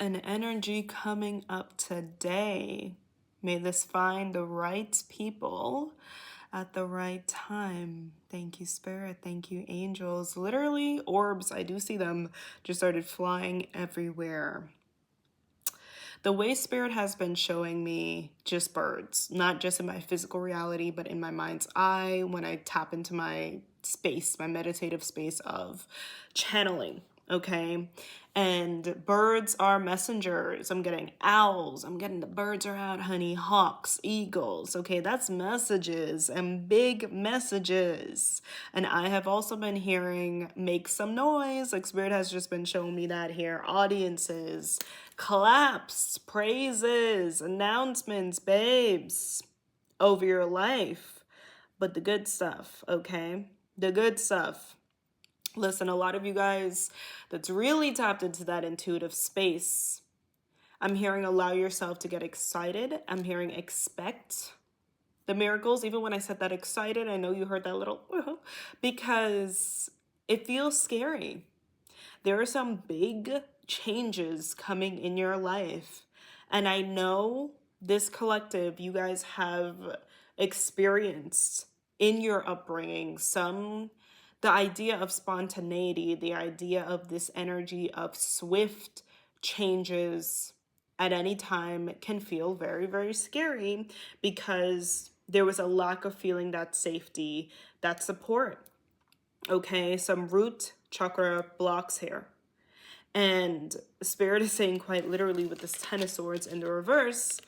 an energy coming up today. May this find the right people at the right time. Thank you, Spirit. Thank you, angels. Literally, orbs, I do see them, just started flying everywhere. The way Spirit has been showing me just birds, not just in my physical reality, but in my mind's eye when I tap into my space, my meditative space of channeling, okay? And birds are messengers. I'm getting owls. I'm getting the birds are out, honey, hawks, eagles. Okay, that's messages and big messages. And I have also been hearing make some noise. Like Spirit has just been showing me that here. Audiences, claps, praises, announcements, babes, over your life. But the good stuff, okay? The good stuff. Listen, a lot of you guys that's really tapped into that intuitive space, I'm hearing allow yourself to get excited. I'm hearing expect the miracles. Even when I said that excited, I know you heard that little because it feels scary. There are some big changes coming in your life. And I know this collective, you guys have experienced in your upbringing the idea of spontaneity, the idea of this energy of swift changes at any time can feel very, very scary because there was a lack of feeling that safety, that support. Okay, some root chakra blocks here. And Spirit is saying quite literally with this Ten of Swords in the reverse,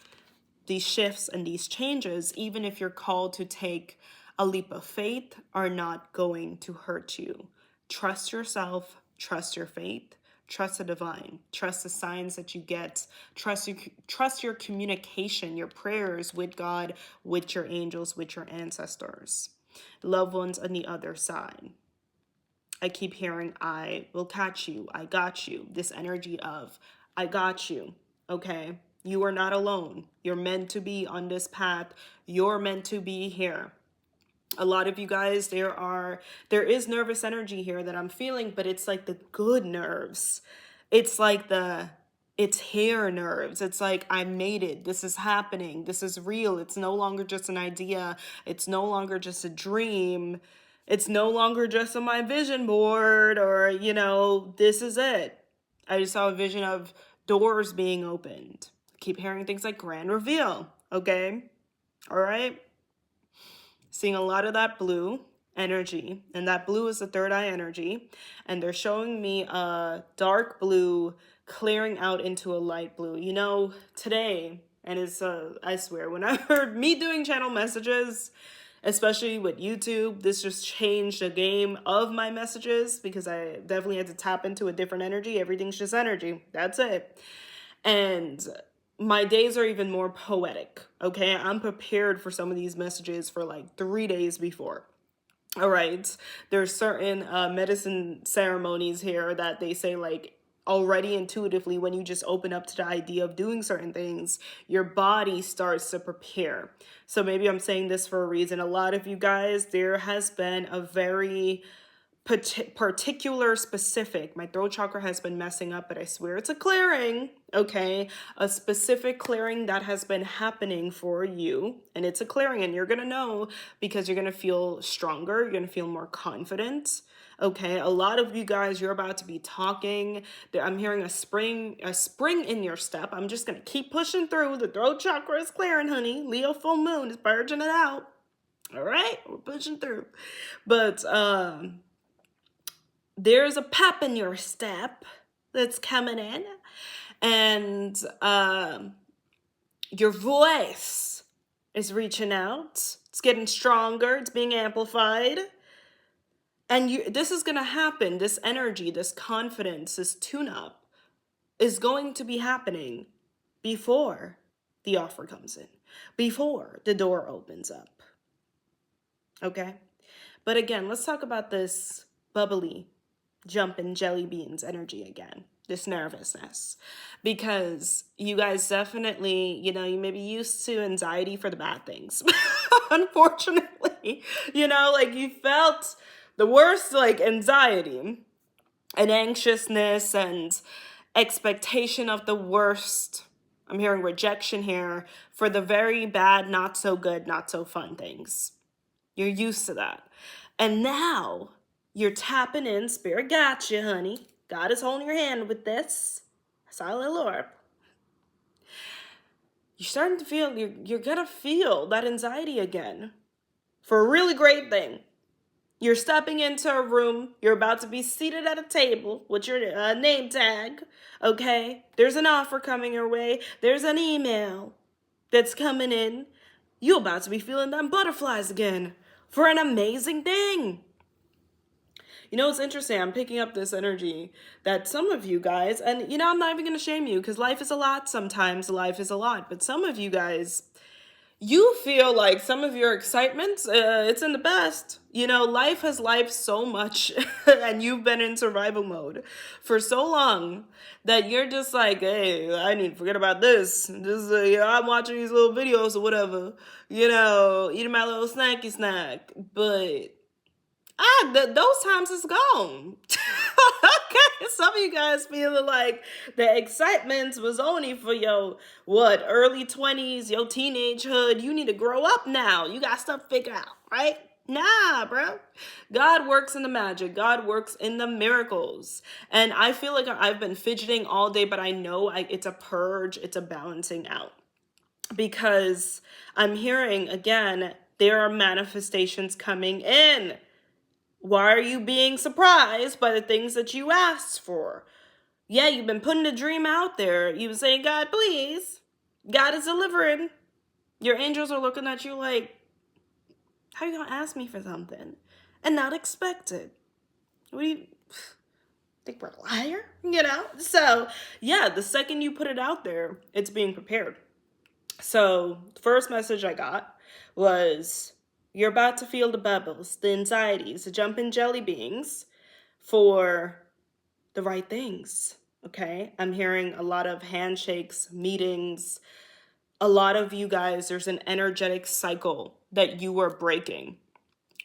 these shifts and these changes, even if you're called to take a leap of faith, are not going to hurt you. Trust yourself, trust your faith, trust the divine, trust the signs that you get, trust your communication, your prayers with God, with your angels, with your ancestors, loved ones on the other side. I keep hearing, I will catch you, I got you, this energy of, I got you, okay? You are not alone. You're meant to be on this path. You're meant to be here. A lot of you guys, there is nervous energy here that I'm feeling, but it's like the good nerves. It's like it's hair nerves. It's like, I made it. This is happening. This is real. It's no longer just an idea. It's no longer just a dream. It's no longer just on my vision board or, this is it. I just saw a vision of doors being opened. Keep hearing things like grand reveal, okay? All right? Seeing a lot of that blue energy, and that blue is the third eye energy, and they're showing me a dark blue clearing out into a light blue. Today, and it's, I swear, when I heard me doing channel messages, especially with YouTube, this just changed the game of my messages because I definitely had to tap into a different energy. Everything's just energy. That's it. And my days are even more poetic, okay? I'm prepared for some of these messages for like 3 days before. All right. There's certain medicine ceremonies here that they say like already intuitively when you just open up to the idea of doing certain things, your body starts to prepare. So maybe I'm saying this for a reason. A lot of you guys, there has been a very particular specific, my throat chakra has been messing up, but I swear it's a clearing, okay? A specific clearing that has been happening for you, and it's a clearing, and you're gonna know because you're gonna feel stronger, you're gonna feel more confident, okay? A lot of you guys, you're about to be talking. I'm hearing a spring in your step. I'm just gonna keep pushing through. The throat chakra is clearing, honey. Leo full moon is purging it out. All right, we're pushing through. But there's a pep in your step that's coming in, and your voice is reaching out. It's getting stronger. It's being amplified. And this is going to happen. This energy, this confidence, this tune-up is going to be happening before the offer comes in, before the door opens up. Okay? But again, let's talk about this bubbly, jumping jelly beans energy again, this nervousness, because you guys definitely, you may be used to anxiety for the bad things. Unfortunately, like you felt the worst, like anxiety and anxiousness and expectation of the worst. I'm hearing rejection here for the very bad, not so good, not so fun things. You're used to that. And now you're tapping in. Spirit got you, honey. God is holding your hand with this. Silent Lord. You're starting to feel, you're going to feel that anxiety again for a really great thing. You're stepping into a room. You're about to be seated at a table with your name tag, okay? There's an offer coming your way. There's an email that's coming in. You're about to be feeling them butterflies again for an amazing thing. You know, it's interesting. I'm picking up this energy that some of you guys, and you know, I'm not even going to shame you because life is a lot sometimes. Life is a lot. But some of you guys, you feel like some of your excitements, it's in the best. You know, life has life so much and you've been in survival mode for so long that you're just like, hey, I need to forget about this. You know, I'm watching these little videos or whatever, you know, eating my little snacky snack. But those times is gone. Okay, some of you guys feeling like the excitement was only for your early 20s, your teenagehood. You need to grow up now. You got stuff figured out, right? Nah, bro. God works in the magic. God works in the miracles. And I feel like I've been fidgeting all day, but I know it's a purge. It's a balancing out. Because I'm hearing, again, there are manifestations coming in. Why are you being surprised by the things that you asked for? Yeah, you've been putting a dream out there. You've been saying, God, please. God is delivering. Your angels are looking at you like, how are you going to ask me for something and not expect it? What do you think we're a liar? You know? So, yeah, the second you put it out there, it's being prepared. So, the first message I got was, you're about to feel the bubbles, the anxieties, the jumping jelly beans for the right things, okay? I'm hearing a lot of handshakes, meetings. A lot of you guys, there's an energetic cycle that you are breaking.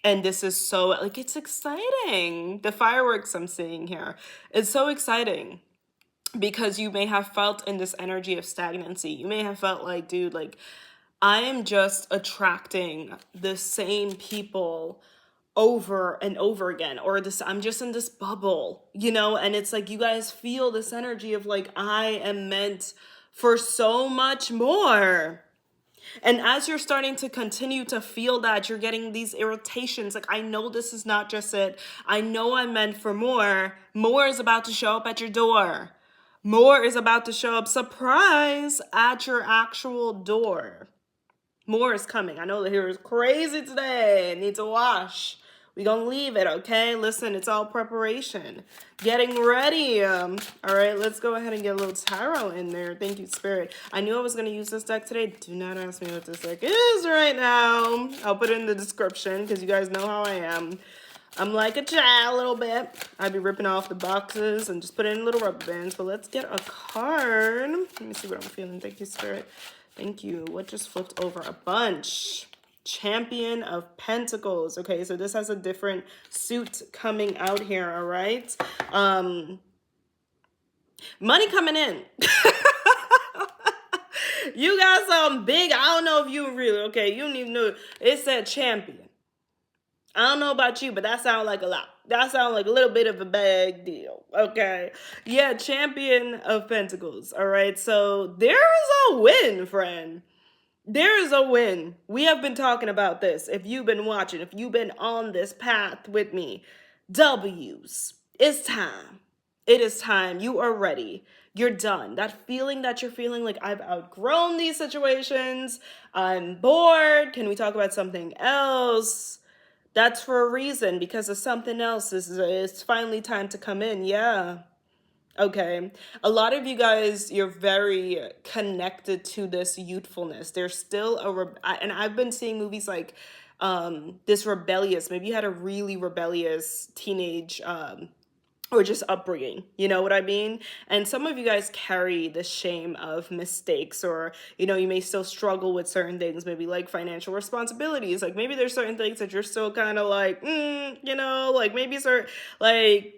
And this is so, like, it's exciting. The fireworks I'm seeing here, it's so exciting. Because you may have felt in this energy of stagnancy. You may have felt like, dude, like, I am just attracting the same people over and over again, or this, I'm just in this bubble, you know? And it's like, you guys feel this energy of like, I am meant for so much more. And as you're starting to continue to feel that, you're getting these irritations. Like, I know this is not just it. I know I'm meant for more. More is about to show up at your door. More is about to show up, surprise, at your actual door. More is coming. I know the hair is crazy today. It needs a wash. We gonna leave it, okay? Listen, it's all preparation. Getting ready. All right, let's go ahead and get a little tarot in there. Thank you, Spirit. I knew I was gonna use this deck today. Do not ask me what this deck is right now. I'll put it in the description because you guys know how I am. I'm like a child a little bit. I'd be ripping off the boxes and just put it in little rubber bands. But let's get a card. Let me see what I'm feeling. Thank you, Spirit. Thank you. What just flipped over? A bunch. Champion of Pentacles. Okay, so this has a different suit coming out here, all right? Money coming in. You got something big. I don't know if you really, okay, you don't even know. It said champion. I don't know about you, but that sounds like a lot. That sounds like a little bit of a big deal, okay? Yeah, Champion of Pentacles, all right? So there is a win, friend. There is a win. We have been talking about this. If you've been watching, if you've been on this path with me, W's. It's time. It is time. You are ready. You're done. That feeling that you're feeling like I've outgrown these situations. I'm bored. Can we talk about something else? That's for a reason, because of something else. It's finally time to come in. Yeah. Okay. A lot of you guys, you're very connected to this youthfulness. There's still and I've been seeing movies like this rebellious, maybe you had a really rebellious teenage or just upbringing, you know what I mean? And some of you guys carry the shame of mistakes, or, you know, you may still struggle with certain things, maybe like financial responsibilities. Like maybe there's certain things that you're still kind of like, you know, like maybe certain, like,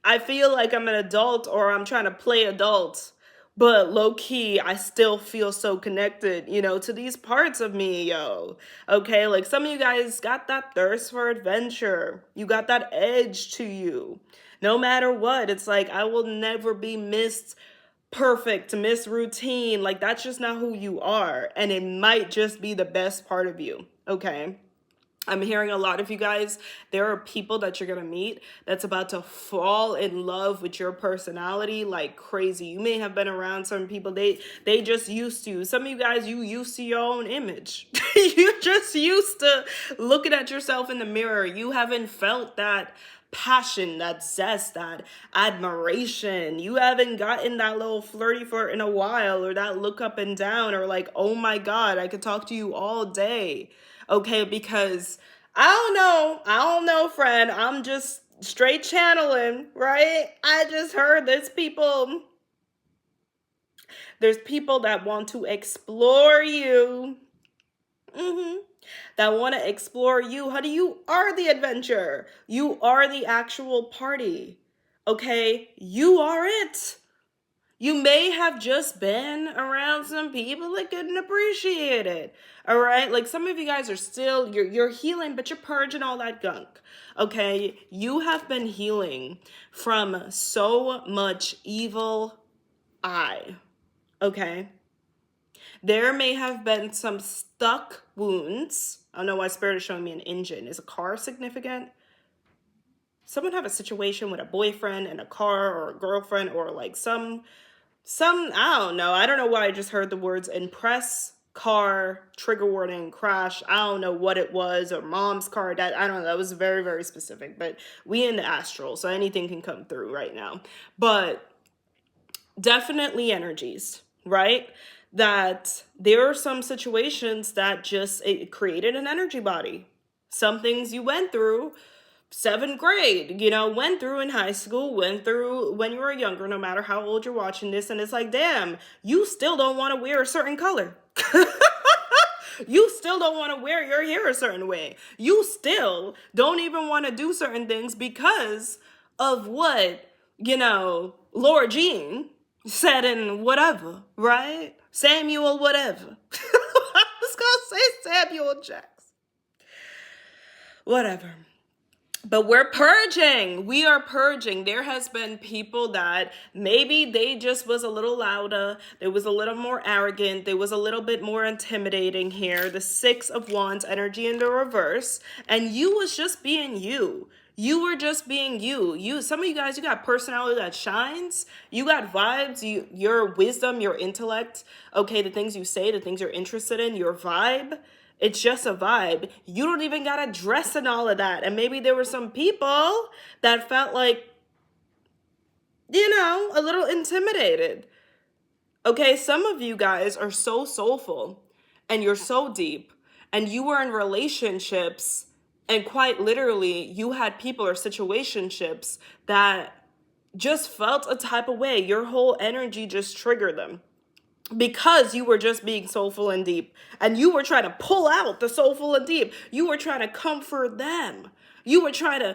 I feel like I'm an adult or I'm trying to play adult, but low key, I still feel so connected, to these parts of me, yo. Okay, like some of you guys got that thirst for adventure. You got that edge to you. No matter what, it's like I will never be missed perfect, miss routine. Like that's just not who you are. And it might just be the best part of you. Okay. I'm hearing a lot of you guys, there are people that you're going to meet that's about to fall in love with your personality like crazy. You may have been around some people, they just used to. Some of you guys, you used to your own image. You just used to looking at yourself in the mirror. You haven't felt that passion, that zest, that admiration. You haven't gotten that little flirty flirt in a while, or that look up and down, or like, oh my God, I could talk to you all day. Okay, because I don't know, friend. I'm just straight channeling, right? I just heard there's people that want to explore you. That want to explore you. Honey, you are the adventure. You are the actual party. Okay? You are it. You may have just been around some people that couldn't appreciate it. All right? Like some of you guys are still, you're healing, but you're purging all that gunk. Okay? You have been healing from so much evil eye. Okay? There may have been some stuck wounds. I don't know why Spirit is showing me an engine. Is a car significant? Someone have a situation with a boyfriend and a car, or a girlfriend, or like some, I don't know. I don't know why I just heard the words impress, car, trigger warning, crash. I don't know what it was, or mom's car. That I don't know. That was very, very specific. But we in the astral, so anything can come through right now. But definitely energies, right? That there are some situations that just it created an energy body. Some things you went through 7th grade, went through in high school, went through when you were younger, no matter how old you're watching this. And it's like, damn, you still don't want to wear a certain color. You still don't want to wear your hair a certain way. You still don't even want to do certain things because of what, Laura Jean said in whatever, right? Samuel whatever. I was going to say Samuel Jackson. Whatever. But we're purging. We are purging. There has been people that maybe they just was a little louder. They was a little more arrogant. They was a little bit more intimidating here. The 6 of Wands energy in the reverse. And you was just being you. You were just being you. Some of you guys, you got personality that shines. You got vibes. Your wisdom, your intellect. Okay, the things you say, the things you're interested in, your vibe. It's just a vibe. You don't even got to dress and all of that. And maybe there were some people that felt like, a little intimidated. Okay, some of you guys are so soulful and you're so deep and you were in relationships and quite literally you had people or situationships that just felt a type of way. Your whole energy just triggered them. Because you were just being soulful and deep. And you were trying to pull out the soulful and deep. You were trying to comfort them. You were trying to,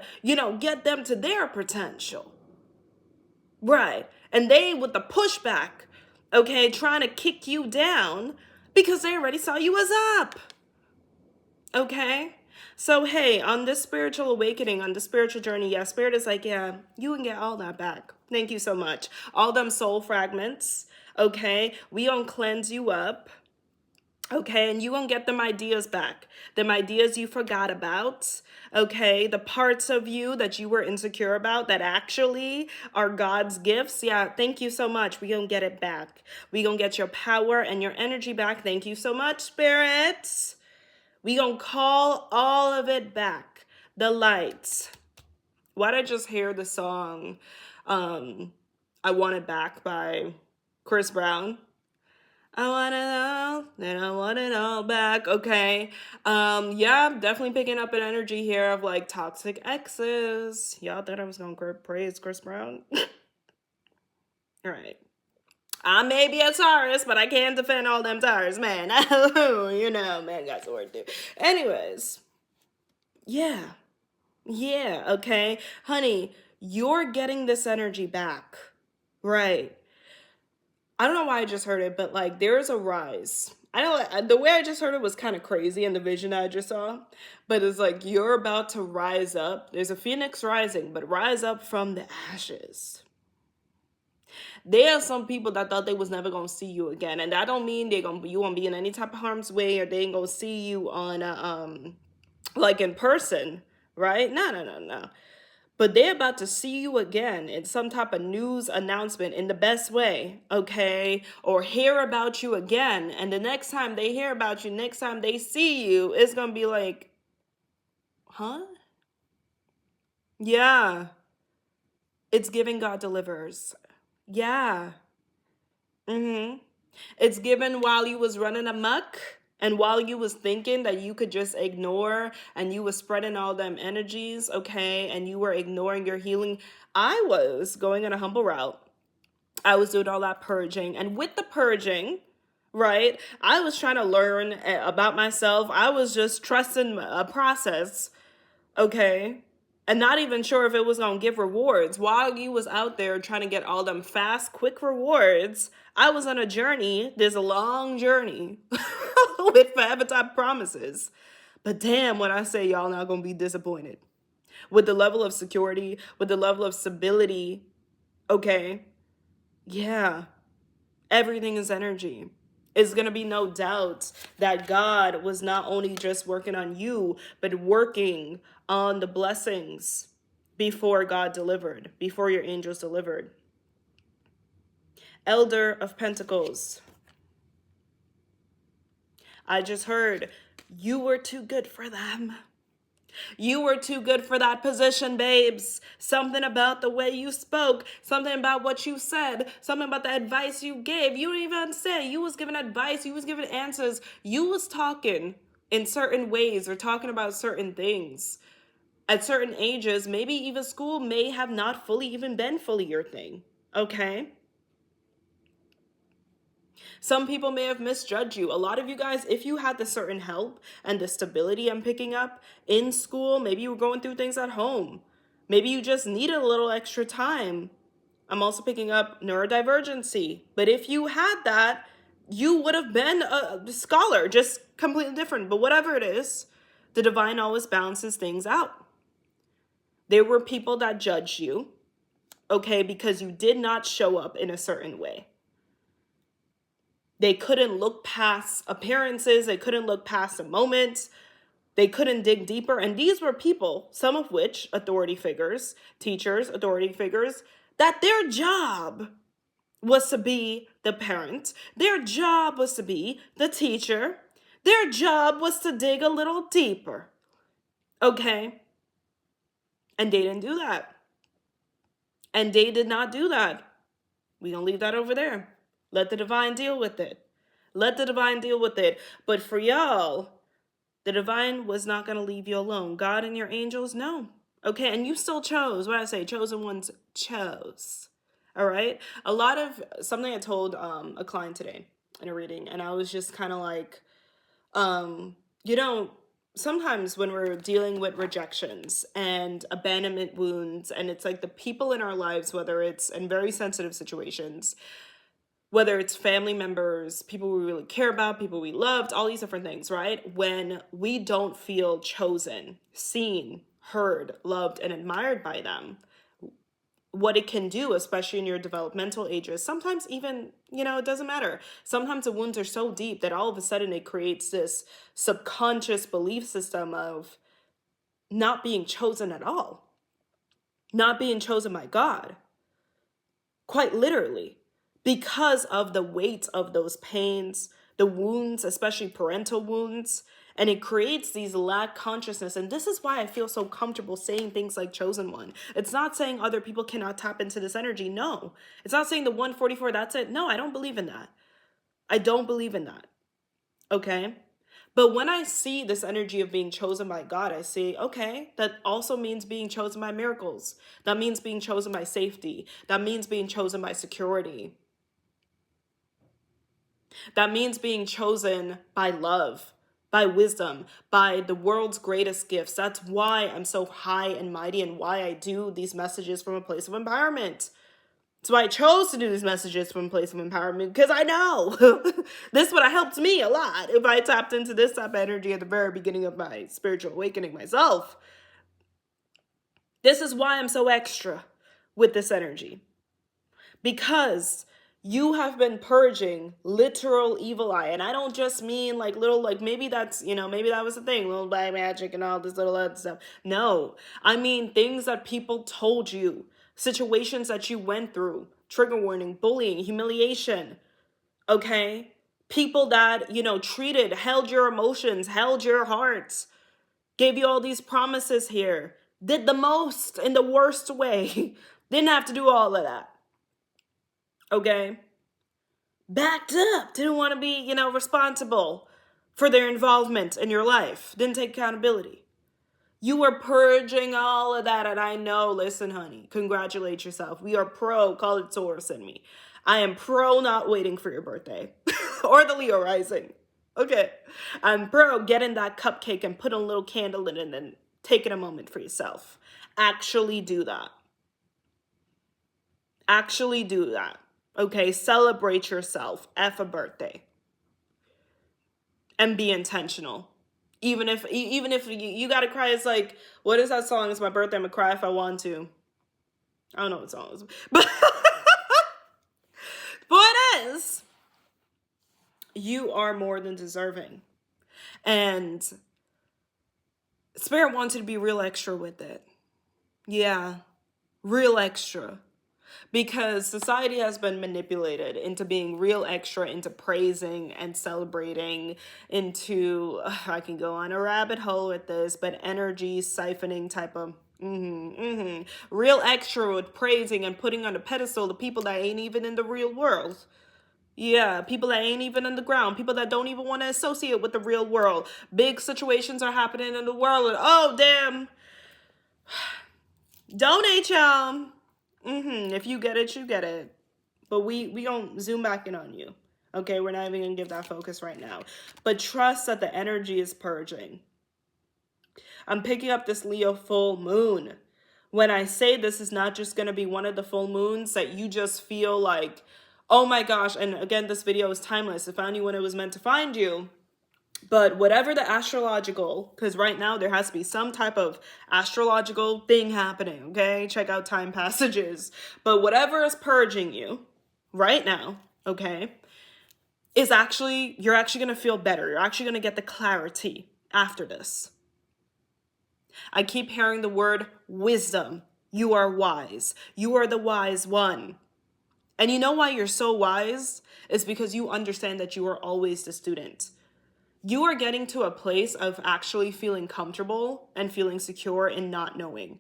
get them to their potential. Right. And they, with the pushback, okay, trying to kick you down because they already saw you as up. Okay? So, hey, on this spiritual awakening, on the spiritual journey, yeah, Spirit is like, yeah, you can get all that back. Thank you so much. All them soul fragments. Okay, we gonna cleanse you up. Okay, and you gonna get them ideas back. Them ideas you forgot about. Okay, the parts of you that you were insecure about that actually are God's gifts. Yeah, thank you so much. We gonna get it back. We gonna get your power and your energy back. Thank you so much, spirits. We gonna call all of it back. The lights. Why'd I just hear the song I Want It Back by Chris Brown? I want it all, and I want it all back. Okay. Yeah, I'm definitely picking up an energy here of like toxic exes. Y'all thought I was gonna praise Chris Brown? All right. I may be a Taurus, but I can't defend all them Taurus, man. Man got some work to do. Anyways. Yeah. Yeah, okay. Honey, you're getting this energy back. Right. I don't know why I just heard it, but like there is a rise. I know the way I just heard it was kind of crazy in the vision I just saw, but it's like you're about to rise up. There's a phoenix rising, but rise up from the ashes. There are some people that thought they was never gonna see you again, and that don't mean you won't be in any type of harm's way, or they ain't gonna see you on like in person, right? No. But they're about to see you again in some type of news announcement in the best way, okay? Or hear about you again. And the next time they hear about you, next time they see you, it's going to be like, huh? Yeah. It's giving God delivers. Yeah. Mm-hmm. It's given while you was running amok and while you was thinking that you could just ignore and you was spreading all them energies, okay, and you were ignoring your healing. I was going on a humble route. I was doing all that purging. And with the purging, right, I was trying to learn about myself. I was just trusting a process, okay, and not even sure if it was gonna give rewards. While you was out there trying to get all them fast, quick rewards, I was on a journey. There's a long journey with forever type promises. But damn, when I say y'all not gonna be disappointed with the level of security, with the level of stability, okay, yeah, everything is energy. It's going to be no doubt that God was not only just working on you, but working on the blessings before God delivered, before your angels delivered. Elder of Pentacles. I just heard you were too good for them. You were too good for that position, babes. Something about the way you spoke, something about what you said, something about the advice you gave. You didn't even say. You was giving advice. You was giving answers. You was talking in certain ways or talking about certain things. At certain ages, maybe even school may have not fully even been fully your thing. Okay? Some people may have misjudged you. A lot of you guys, if you had the certain help and the stability I'm picking up in school, maybe you were going through things at home. Maybe you just needed a little extra time. I'm also picking up neurodivergency. But if you had that, you would have been a scholar, just completely different. But whatever it is, the divine always balances things out. There were people that judged you, okay, because you did not show up in a certain way. They couldn't look past appearances. They couldn't look past a moment. They couldn't dig deeper. And these were people, some of which authority figures, teachers, authority figures, that their job was to be the parent. Their job was to be the teacher. Their job was to dig a little deeper. Okay? And they didn't do that. And they did not do that. We're going to leave that over there. Let the divine deal with it. Let the divine deal with it. But for y'all, the divine was not going to leave you alone. God and your angels, no. Okay, and you still chose. What I say, chosen ones chose. All right? A lot of, something I told a client today in a reading, and I was just kind of like, you know, sometimes when we're dealing with rejections and abandonment wounds, and it's like the people in our lives, whether it's in very sensitive situations, whether it's family members, people we really care about, people we loved, all these different things, right? When we don't feel chosen, seen, heard, loved, and admired by them, what it can do, especially in your developmental ages, sometimes even, it doesn't matter. Sometimes the wounds are so deep that all of a sudden it creates this subconscious belief system of not being chosen at all, not being chosen by God, quite literally, because of the weight of those pains, the wounds, especially parental wounds. And it creates these lack consciousness. And this is why I feel so comfortable saying things like chosen one. It's not saying other people cannot tap into this energy. No. It's not saying the 144, that's it. No, I don't believe in that. I don't believe in that. Okay? But when I see this energy of being chosen by God, I say, okay, that also means being chosen by miracles. That means being chosen by safety. That means being chosen by security. That means being chosen by love, by wisdom, by the world's greatest gifts. That's why I'm so high and mighty and why I do these messages from a place of empowerment. That's why I chose to do these messages from a place of empowerment, because I know this would have helped me a lot if I tapped into this type of energy at the very beginning of my spiritual awakening myself. This is why I'm so extra with this energy. Because you have been purging literal evil eye. And I don't just mean like little, like maybe that's, maybe that was the thing, little black magic and all this little other stuff. No, I mean things that people told you, situations that you went through, trigger warning, bullying, humiliation, okay? People that, held your emotions, held your hearts, gave you all these promises here, did the most in the worst way, didn't have to do all of that. Okay? Backed up, didn't want to be, responsible for their involvement in your life, didn't take accountability. You were purging all of that, and I know, listen, honey, congratulate yourself. We are pro, call it Taurus in me. I am pro not waiting for your birthday or the Leo rising. Okay. I'm pro getting that cupcake and putting a little candle in it and then taking a moment for yourself. Actually do that. Actually do that. Okay, celebrate yourself. F a birthday. And be intentional. Even if you gotta cry, it's like, what is that song? It's my birthday, I'm gonna cry if I want to. I don't know what song it is. But point is, you are more than deserving. And Spirit wants you to be real extra with it. Yeah, real extra. Because society has been manipulated into being real extra, into praising and celebrating, into, I can go on a rabbit hole with this, but energy siphoning type of, real extra with praising and putting on a pedestal the people that ain't even in the real world. Yeah, people that ain't even on the ground, people that don't even want to associate with the real world. Big situations are happening in the world, and oh, damn. Donate, y'all. If you get it, you get it. But we gonna zoom back in on you. Okay, we're not even gonna give that focus right now. But trust that the energy is purging. I'm picking up this Leo full moon. When I say this is not just gonna be one of the full moons that you just feel like, oh my gosh, and again, this video is timeless. It found you when it was meant to find you. But whatever the astrological, because right now there has to be some type of astrological thing happening, okay? Check out time passages. But whatever is purging you right now, okay, is actually, you're actually going to feel better. You're actually going to get the clarity after this. I keep hearing the word wisdom. You are wise. You are the wise one. And you know why you're so wise? It's because you understand that you are always the student. You are getting to a place of actually feeling comfortable and feeling secure in not knowing.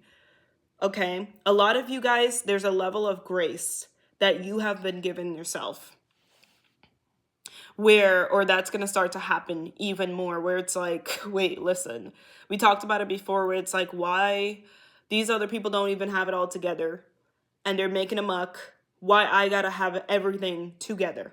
Okay? A lot of you guys, there's a level of grace that you have been given yourself. Or that's going to start to happen even more, where it's like, wait, listen. We talked about it before, where it's like, why these other people don't even have it all together and they're making a muck. Why I got to have everything together.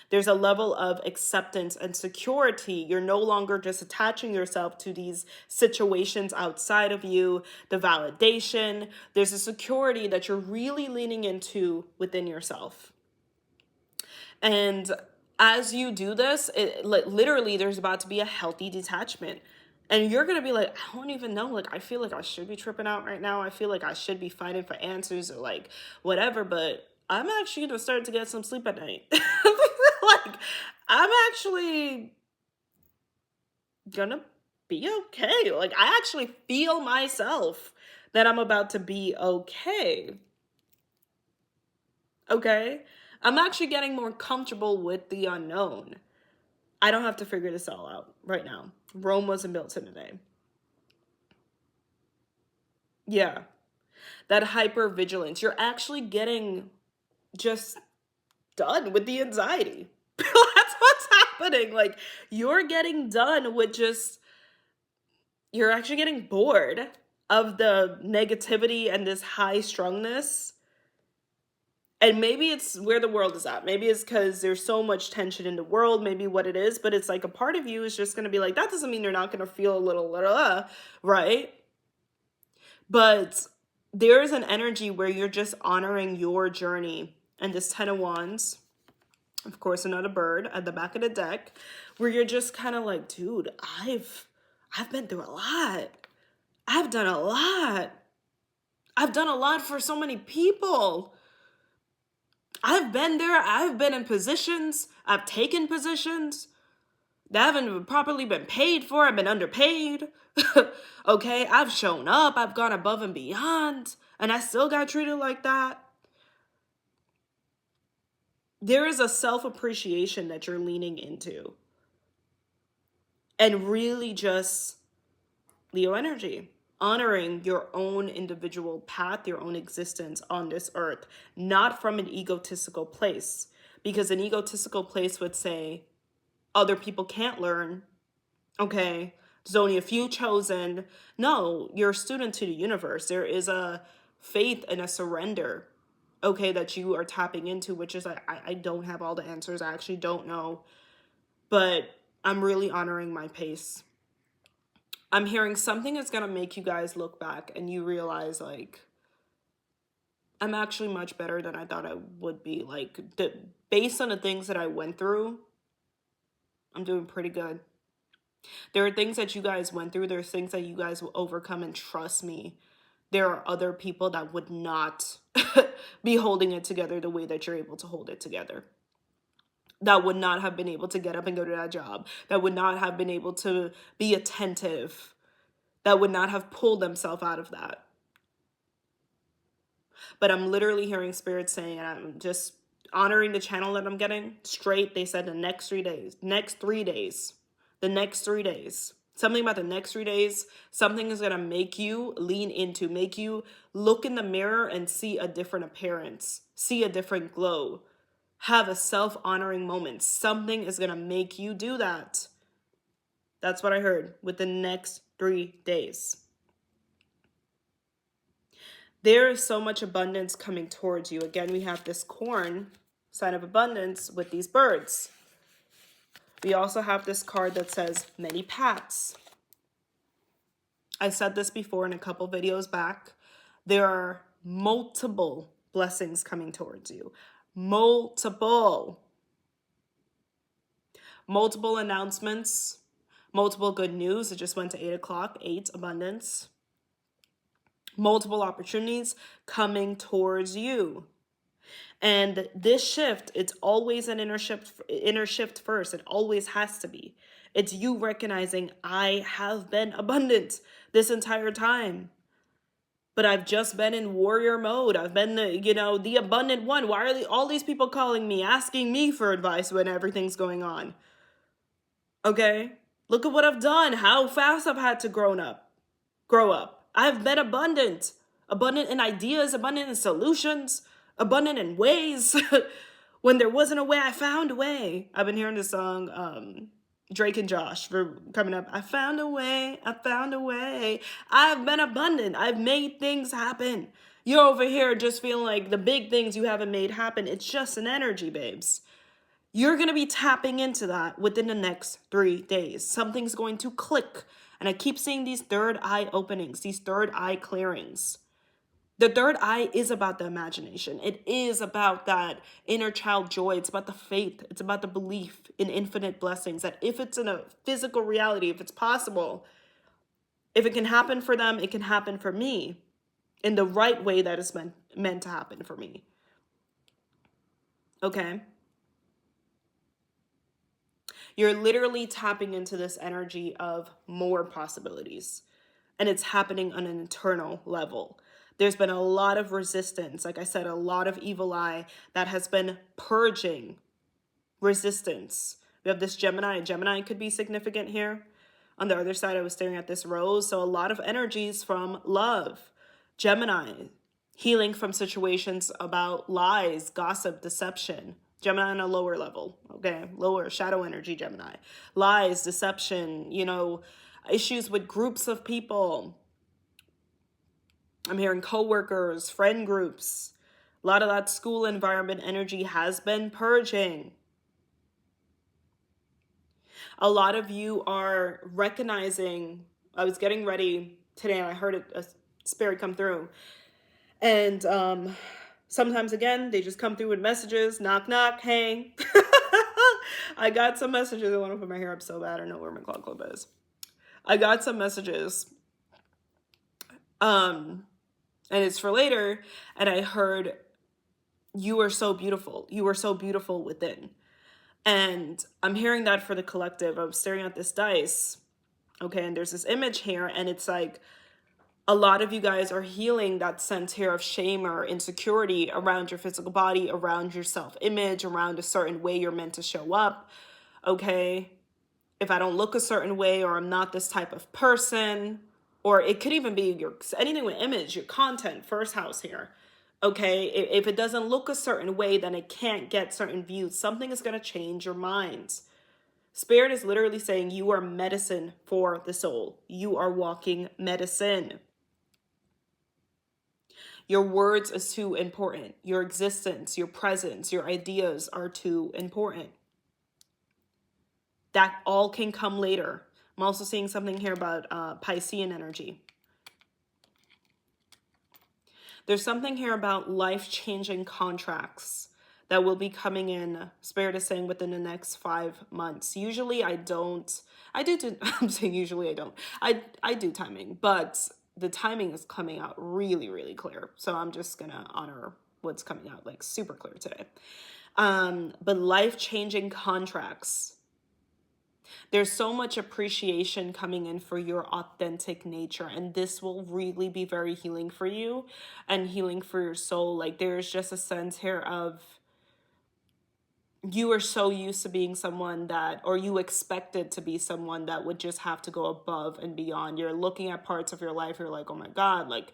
There's a level of acceptance and security. You're no longer just attaching yourself to these situations outside of you, the validation. There's a security that you're really leaning into within yourself. And as you do this, literally there's about to be a healthy detachment. And you're going to be like, I don't even know. Like, I feel like I should be tripping out right now. I feel like I should be fighting for answers or like whatever, but I'm actually going to start to get some sleep at night. Like, I'm actually gonna be okay. Like, I actually feel myself that I'm about to be okay. Okay? I'm actually getting more comfortable with the unknown. I don't have to figure this all out right now. Rome wasn't built in a day. Yeah. That hypervigilance. You're actually getting just done with the anxiety. That's what's happening. Like, you're getting done with just, you're actually getting bored of the negativity and this high strongness. And maybe it's where the world is at. Maybe it's because there's so much tension in the world, maybe what it is, but it's like a part of you is just going to be like, that doesn't mean you're not going to feel a little, right? But there is an energy where you're just honoring your journey. And this 10 of Wands, of course, another bird at the back of the deck, where you're just kind of like, dude, I've been through a lot. I've done a lot. I've done a lot for so many people. I've been there. I've been in positions. I've taken positions that haven't properly been paid for. I've been underpaid. Okay, I've shown up. I've gone above and beyond. And I still got treated like that. There is a self-appreciation that you're leaning into. And really just Leo energy. Honoring your own individual path, your own existence on this earth. Not from an egotistical place. Because an egotistical place would say, other people can't learn. Okay, there's only a few chosen. No, you're a student to the universe. There is a faith and a surrender, okay, that you are tapping into, which is I don't have all the answers. I actually don't know. But I'm really honoring my pace. I'm hearing something is going to make you guys look back and you realize, like, I'm actually much better than I thought I would be. Like, based on the things that I went through, I'm doing pretty good. There are things that you guys went through. There's things that you guys will overcome. And trust me, there are other people that would not be holding it together the way that you're able to hold it together. That would not have been able to get up and go to that job. That would not have been able to be attentive. That would not have pulled themselves out of that. But I'm literally hearing spirits saying, and I'm just honoring the channel that I'm getting straight. They said the next 3 days, the next 3 days, something about the next 3 days, something is going to make you lean into, make you look in the mirror and see a different appearance, see a different glow, have a self-honoring moment. Something is going to make you do that. That's what I heard with the next 3 days. There is so much abundance coming towards you. Again, we have this corn, sign of abundance, with these birds. We also have this card that says many paths. I said this before in a couple videos back. There are multiple blessings coming towards you. Multiple announcements, multiple good news. It just went to 8 o'clock, 8 abundance. Multiple opportunities coming towards you. And this shift, it's always an inner shift first. It always has to be. It's you recognizing, I have been abundant this entire time. But I've just been in warrior mode. I've been the abundant one. Why are all these people calling me, asking me for advice when everything's going on? Okay? Look at what I've done. How fast I've had to grow up. I've been abundant. Abundant in ideas, abundant in solutions, abundant in ways. When there wasn't a way, I found a way. I've been hearing this song, Drake and Josh, for coming up. I found a way. I found a way. I've been abundant. I've made things happen. You're over here just feeling like the big things you haven't made happen. It's just an energy, babes. You're going to be tapping into that within the next 3 days. Something's going to click. And I keep seeing these third eye openings, these third eye clearings. The third eye is about the imagination. It is about that inner child joy. It's about the faith. It's about the belief in infinite blessings. That if it's in a physical reality, if it's possible, if it can happen for them, it can happen for me in the right way that is meant to happen for me. Okay? You're literally tapping into this energy of more possibilities. And it's happening on an internal level. There's been a lot of resistance. Like I said, a lot of evil eye that has been purging resistance. We have this Gemini. Gemini could be significant here. On the other side, I was staring at this rose. So a lot of energies from love. Gemini, healing from situations about lies, gossip, deception. Gemini on a lower level, okay? Lower shadow energy Gemini. Lies, deception, issues with groups of people. I'm hearing coworkers, friend groups, A lot of that school environment energy has been purging. A lot of you are recognizing, I was getting ready today and I heard a spirit come through. And sometimes, again, they just come through with messages, knock, knock, hey. I got some messages. I want to put my hair up so bad. I don't know where my claw clip is. I got some messages. And it's for later. And I heard, you are so beautiful. You are so beautiful within. And I'm hearing that for the collective. I'm staring at this dice. Okay, and there's this image here, and it's like a lot of you guys are healing that sense here of shame or insecurity around your physical body, around your self-image, around a certain way you're meant to show up. Okay, if I don't look a certain way, or I'm not this type of person, or it could even be anything with image, your content, first house here. Okay, if it doesn't look a certain way, then it can't get certain views. Something is going to change your minds. Spirit is literally saying you are medicine for the soul. You are walking medicine. Your words is too important. Your existence, your presence, your ideas are too important. That all can come later. I'm also seeing something here about Piscean energy. There's something here about life-changing contracts that will be coming in, Spirit is saying, within the next 5 months. Usually I don't. I'm saying usually I don't. I do timing, but the timing is coming out really, really clear. So I'm just going to honor what's coming out like super clear today. But life-changing contracts. There's so much appreciation coming in for your authentic nature, and this will really be very healing for you and healing for your soul. Like there's just a sense here of you are so used to being someone that, or you expected to be someone that would just have to go above and beyond. You're looking at parts of your life, you're like, oh my God, like,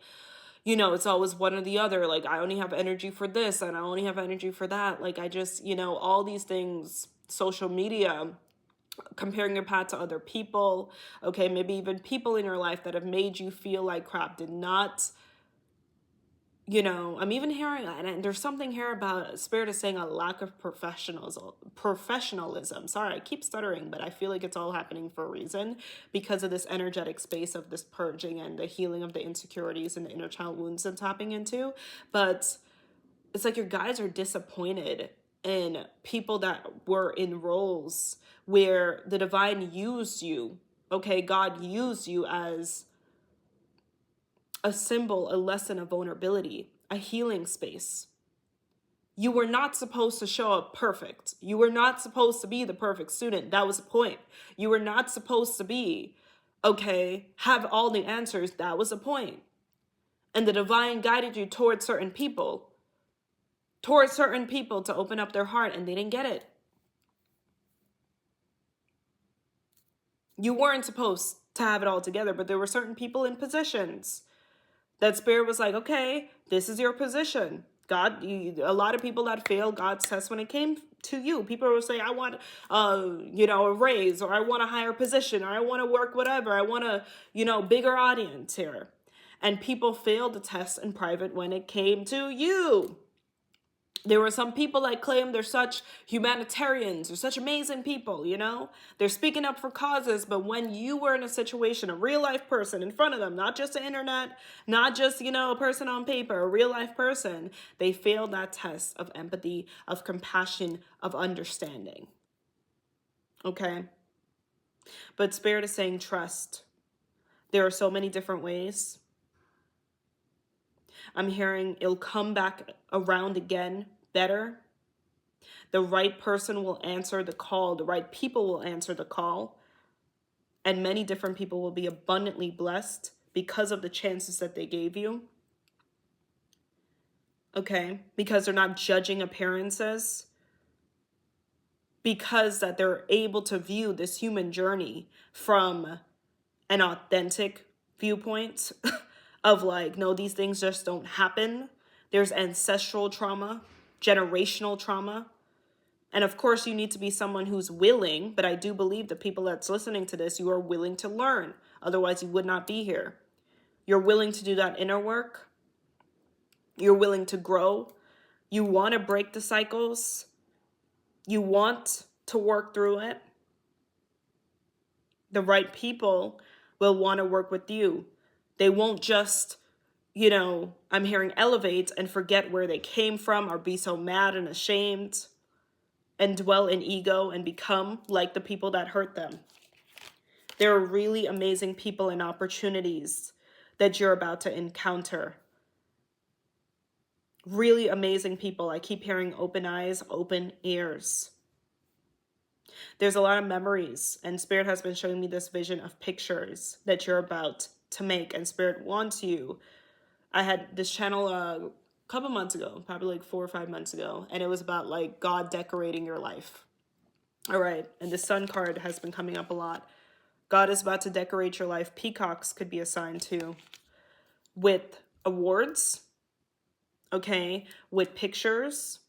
you know, it's always one or the other. Like, I only have energy for this and I only have energy for that. Like, I just, you know, all these things, social media, comparing your path to other people, okay, maybe even people in your life that have made you feel like crap, did not, you know, I'm even hearing, and there's something here about Spirit is saying a lack of professionalism. Sorry, I keep stuttering, but I feel like it's all happening for a reason because of this energetic space of this purging and the healing of the insecurities and the inner child wounds I'm tapping into. But it's like your guys are disappointed in people that were in roles where the divine used you. Okay, God used you as a symbol, a lesson of vulnerability, a healing space. You were not supposed to show up perfect. You were not supposed to be the perfect student. That was the point. You were not supposed to be, okay, have all the answers. That was the point. And the divine guided you towards certain people to open up their heart, and they didn't get it. You weren't supposed to have it all together, but there were certain people in positions that Spirit was like, okay, this is your position. God, a lot of people that failed God's test when it came to you. People will say, I want, you know, a raise, or I want a higher position, or I want to work whatever. I want a, you know, bigger audience here. And people failed the test in private when it came to you. There were some people that claim they're such humanitarians, they're such amazing people, you know? They're speaking up for causes, but when you were in a situation, a real life person in front of them, not just the internet, not just, you know, a person on paper, a real life person, they failed that test of empathy, of compassion, of understanding. Okay? But Spirit is saying trust. There are so many different ways. I'm hearing it'll come back around again better. The right person will answer the call. The right people will answer the call. And many different people will be abundantly blessed because of the chances that they gave you. Okay? Because they're not judging appearances. Because that they're able to view this human journey from an authentic viewpoint of like, no, these things just don't happen. There's ancestral trauma, generational trauma. And of course, you need to be someone who's willing, but I do believe the people that's listening to this, you are willing to learn. Otherwise, you would not be here. You're willing to do that inner work. You're willing to grow. You want to break the cycles. You want to work through it. The right people will want to work with you. They won't just, I'm hearing elevate and forget where they came from or be so mad and ashamed and dwell in ego and become like the people that hurt them. There are really amazing people and opportunities that you're about to encounter. Really amazing people. I keep hearing open eyes, open ears. There's a lot of memories, and Spirit has been showing me this vision of pictures that you're about to make, and Spirit wants you. I had this channel a couple months ago, probably like 4 or 5 months ago, and it was about like God decorating your life. All right, and the Sun card has been coming up a lot. God is about to decorate your life. Peacocks could be assigned too, with awards, okay, with pictures.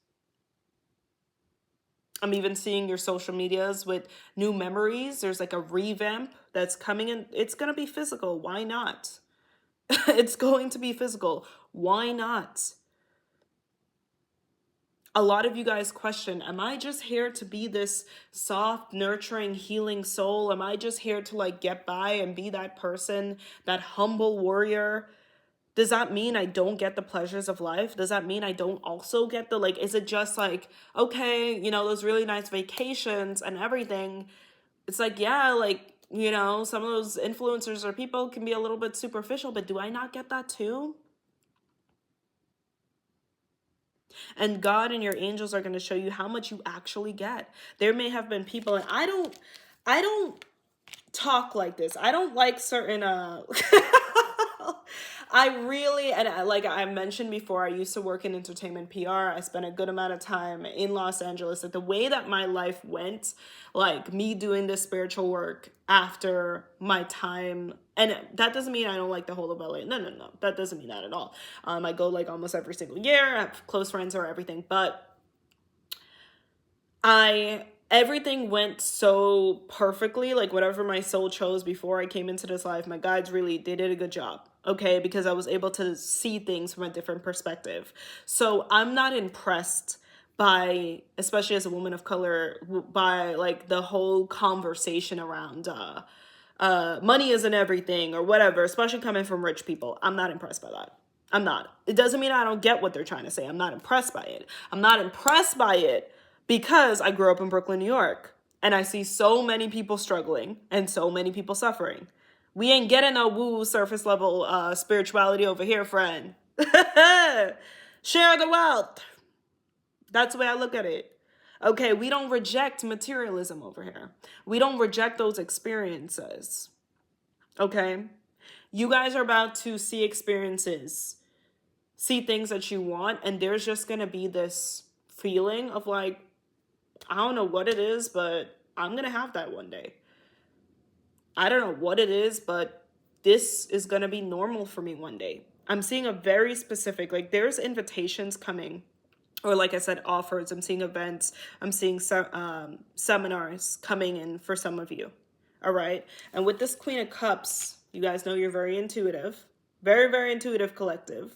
I'm even seeing your social medias with new memories. There's like a revamp that's coming in. It's going to be physical. Why not? It's going to be physical. Why not? A lot of you guys question, am I just here to be this soft, nurturing, healing soul? Am I just here to like get by and be that person, that humble warrior? Does that mean I don't get the pleasures of life? Does that mean I don't also get the, like, is it just like, okay, those really nice vacations and everything? It's like, yeah, like, some of those influencers or people can be a little bit superficial, but do I not get that too? And God and your angels are going to show you how much you actually get. There may have been people, and I don't talk like this. I don't like certain like I mentioned before, I used to work in entertainment PR. I spent a good amount of time in Los Angeles. Like the way that my life went, like me doing this spiritual work after my time, and that doesn't mean I don't like the whole of LA. No. That doesn't mean that at all. I go like almost every single year. I have close friends or everything, but everything went so perfectly, like whatever my soul chose before I came into this life, my guides they did a good job, okay? Because I was able to see things from a different perspective. So I'm not impressed by, especially as a woman of color, by like the whole conversation around money isn't everything or whatever, especially coming from rich people. I'm not impressed by that. I'm not. It doesn't mean I don't get what they're trying to say. I'm not impressed by it. I'm not impressed by it because I grew up in Brooklyn, New York, and I see so many people struggling and so many people suffering. We ain't getting no woo surface level spirituality over here, friend. Share the wealth. That's the way I look at it. Okay, we don't reject materialism over here. We don't reject those experiences. Okay? You guys are about to see experiences, see things that you want, and there's just going to be this feeling of like, I don't know what it is, but I'm going to have that one day. I don't know what it is, but this is going to be normal for me one day. I'm seeing a very specific, like there's invitations coming, or like I said, offers. I'm seeing events. I'm seeing seminars coming in for some of you. All right. And with this Queen of Cups, you guys know you're very intuitive, very, very intuitive collective.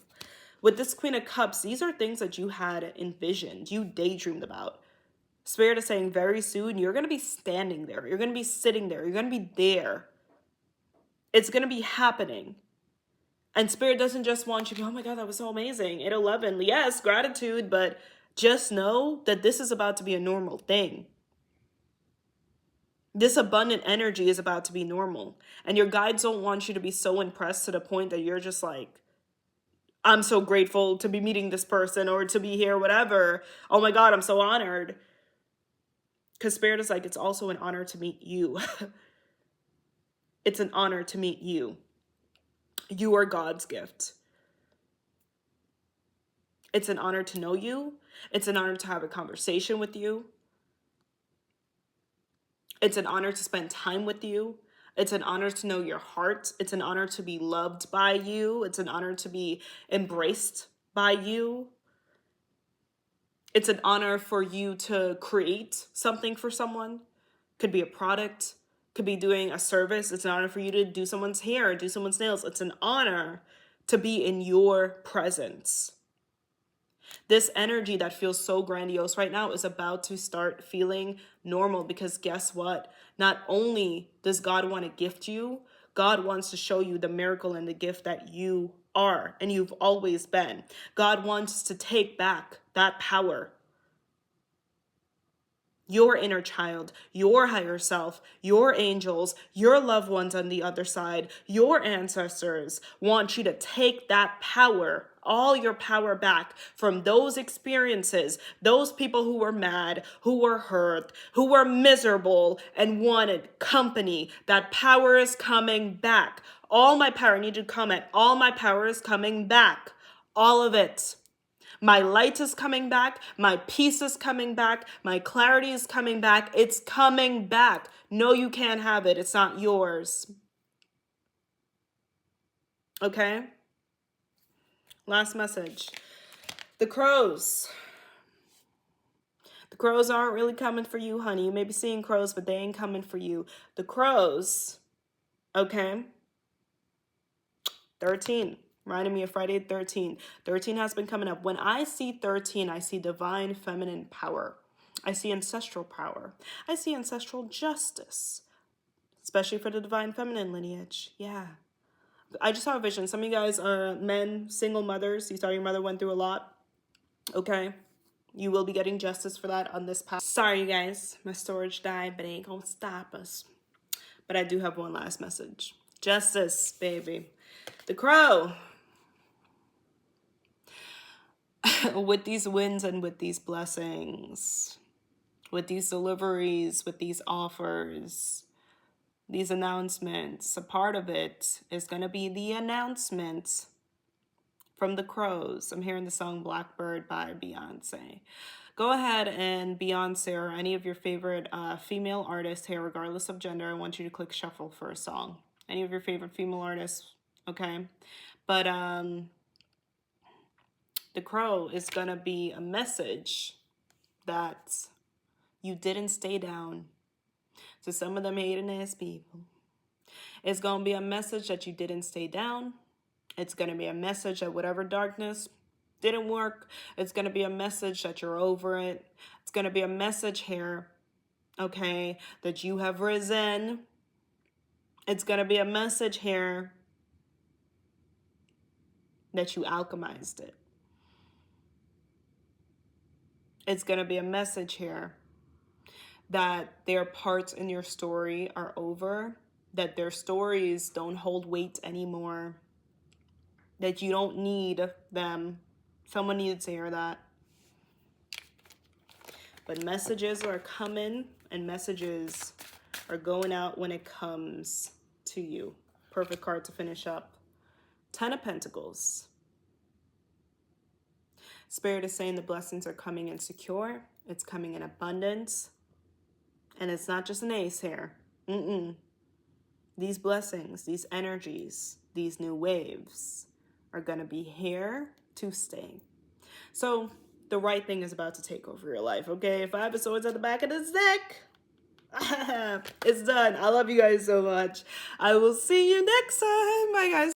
With this Queen of Cups, these are things that you had envisioned, you daydreamed about. Spirit is saying very soon, you're going to be standing there. You're going to be sitting there. You're going to be there. It's going to be happening. And Spirit doesn't just want you to go, oh my God, that was so amazing. 8/11, yes, gratitude, but just know that this is about to be a normal thing. This abundant energy is about to be normal. And your guides don't want you to be so impressed to the point that you're just like, I'm so grateful to be meeting this person or to be here, whatever. Oh my God, I'm so honored. Because Spirit is like, it's also an honor to meet you. It's an honor to meet you. You are God's gift. It's an honor to know you. It's an honor to have a conversation with you. It's an honor to spend time with you. It's an honor to know your heart. It's an honor to be loved by you. It's an honor to be embraced by you. It's an honor for you to create something for someone. Could be a product, could be doing a service. It's an honor for you to do someone's hair, do someone's nails. It's an honor to be in your presence. This energy that feels so grandiose right now is about to start feeling normal, because guess what? Not only does God want to gift you, God wants to show you the miracle and the gift that you are and you've always been. God wants to take back that power. Your inner child, your higher self, your angels, your loved ones on the other side, your ancestors want you to take that power, all your power back from those experiences, those people who were mad, who were hurt, who were miserable and wanted company. That power is coming back. All my power, I need you to comment, all my power is coming back. All of it. My light is coming back. My peace is coming back. My clarity is coming back. It's coming back. No, you can't have it. It's not yours. Okay? Last message. The crows. The crows aren't really coming for you, honey. You may be seeing crows, but they ain't coming for you. The crows, okay? 13. Reminding me of Friday 13. 13 has been coming up. When I see 13, I see divine feminine power. I see ancestral power. I see ancestral justice, especially for the divine feminine lineage. Yeah. I just saw a vision. Some of you guys are men, single mothers. You saw your mother went through a lot. Okay. You will be getting justice for that on this path. Sorry, you guys. My storage died, but it ain't gonna stop us. But I do have one last message. Justice, baby. The crow. With these wins and with these blessings, with these deliveries, with these offers, these announcements, a part of it is going to be the announcement from the crows. I'm hearing the song Blackbird by Beyonce. Go ahead and Beyonce or any of your favorite female artists here, regardless of gender, I want you to click shuffle for a song. Any of your favorite female artists, okay? But the crow is going to be a message that you didn't stay down. To some of them hating ass people, it's going to be a message that you didn't stay down. It's going to be a message that whatever darkness didn't work, it's going to be a message that you're over it. It's going to be a message here, okay, that you have risen. It's going to be a message here that you alchemized it. It's going to be a message here that their parts in your story are over, that their stories don't hold weight anymore, that you don't need them. Someone needed to hear that. But messages are coming and messages are going out when it comes to you. Perfect card to finish up. 10 of Pentacles. Spirit is saying the blessings are coming in secure. It's coming in abundance. And it's not just an ace here. These blessings, these energies, these new waves are going to be here to stay. So the right thing is about to take over your life, okay? 5 of Swords at the back of the deck. It's done. I love you guys so much. I will see you next time. Bye, guys.